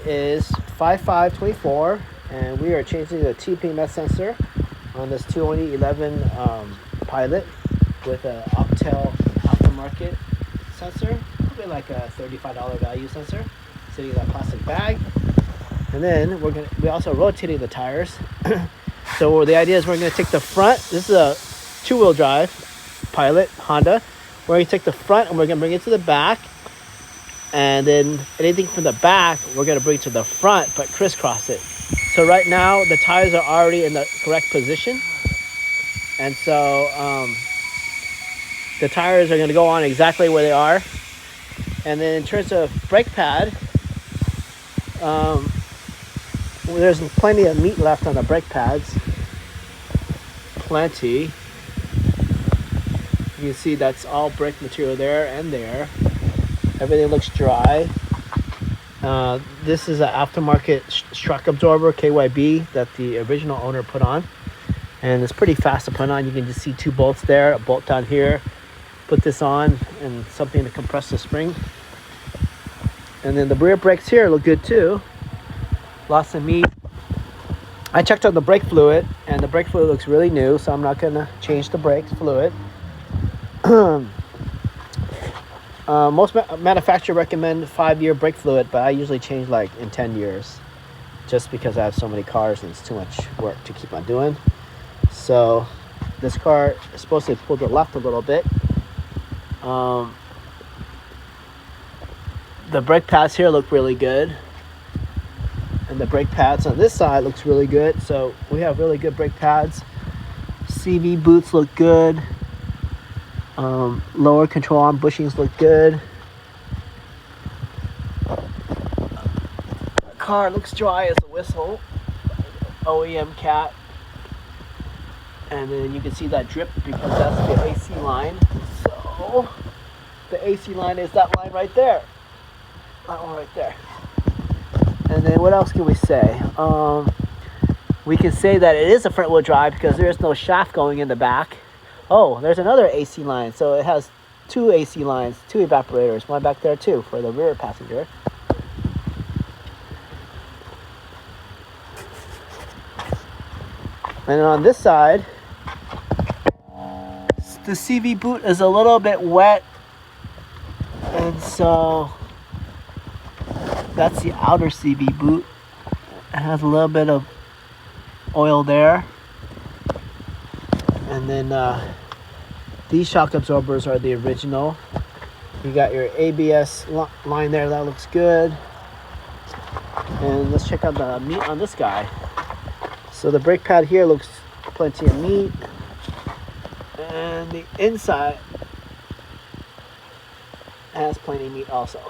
Is 5524, and we are changing the TPMS sensor on this 2011 Pilot with an Optel aftermarket sensor, probably like a $35 value sensor, sitting in that plastic bag. And then we also rotating the tires. So the idea is we're going to take the front. This is a two-wheel drive Pilot Honda. We're going to take the front and we're going to bring it to the back. And then anything from the back, we're going to bring to the front, but crisscross it. So right now, the tires are already in the correct position. And so the tires are going to go on exactly where they are. And then in terms of brake pad, there's plenty of meat left on the brake pads. Plenty. You can see that's all brake material there and there. Everything looks dry. This is an aftermarket shock absorber, KYB, that the original owner put on. And it's pretty fast to put on. You can just see two bolts there, a bolt down here. Put this on and something to compress the spring. And then the rear brakes here look good too. Lots of meat. I checked out the brake fluid, and the brake fluid looks really new, so I'm not going to change the brake fluid. Most manufacturers recommend 5-year brake fluid, but I usually change like in 10 years just because I have so many cars and it's too much work to keep on doing. So this car is supposed to pull to the left a little bit. The brake pads here look really good, and the brake pads on this side looks really good. So we have really good brake pads. CV boots look good. Lower control arm bushings look good. The car looks dry as a whistle. OEM cat. And then you can see that drip because that's the AC line. So the AC line is that line right there. That one right there. And then what else can we say? We can say that it is a front wheel drive because there is no shaft going in the back. Oh, there's another AC line. So it has two AC lines, two evaporators, one back there too for the rear passenger. And on this side, the CV boot is a little bit wet. And so that's the outer CV boot. It has a little bit of oil there. And then these shock absorbers are the original. You got your ABS line there, that looks good. And let's check out the meat on this guy. So the brake pad here looks plenty of meat. And the inside has plenty of meat also.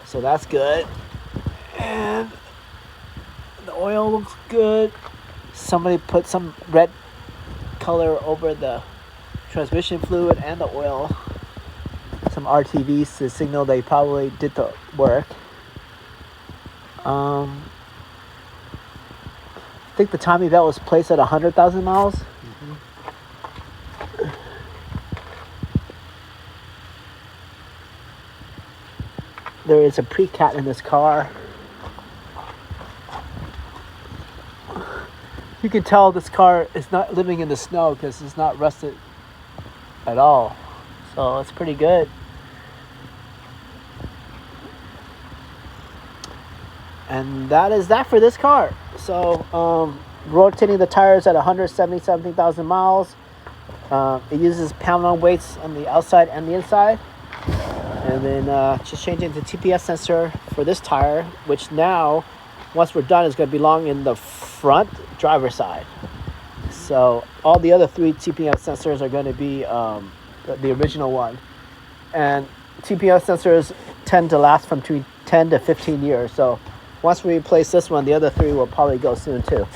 So that's good. And the oil looks good. Somebody put some red color over the transmission fluid and the oil. Some RTVs to signal they probably did the work. I think the timing belt was placed at 100,000 miles. There is a pre-cat in this car. You can tell this car is not living in the snow because it's not rusted at all. So it's pretty good. And that is that for this car. So rotating the tires at 170,000 miles. It uses pound-on weights on the outside and the inside. And then just changing the TPS sensor for this tire, which now, once we're done, is going to belong in the front driver's side. So all the other 3 TPS sensors are going to be the original one. And TPS sensors tend to last from between 10 to 15 years. So once we replace this one, the other 3 will probably go soon too.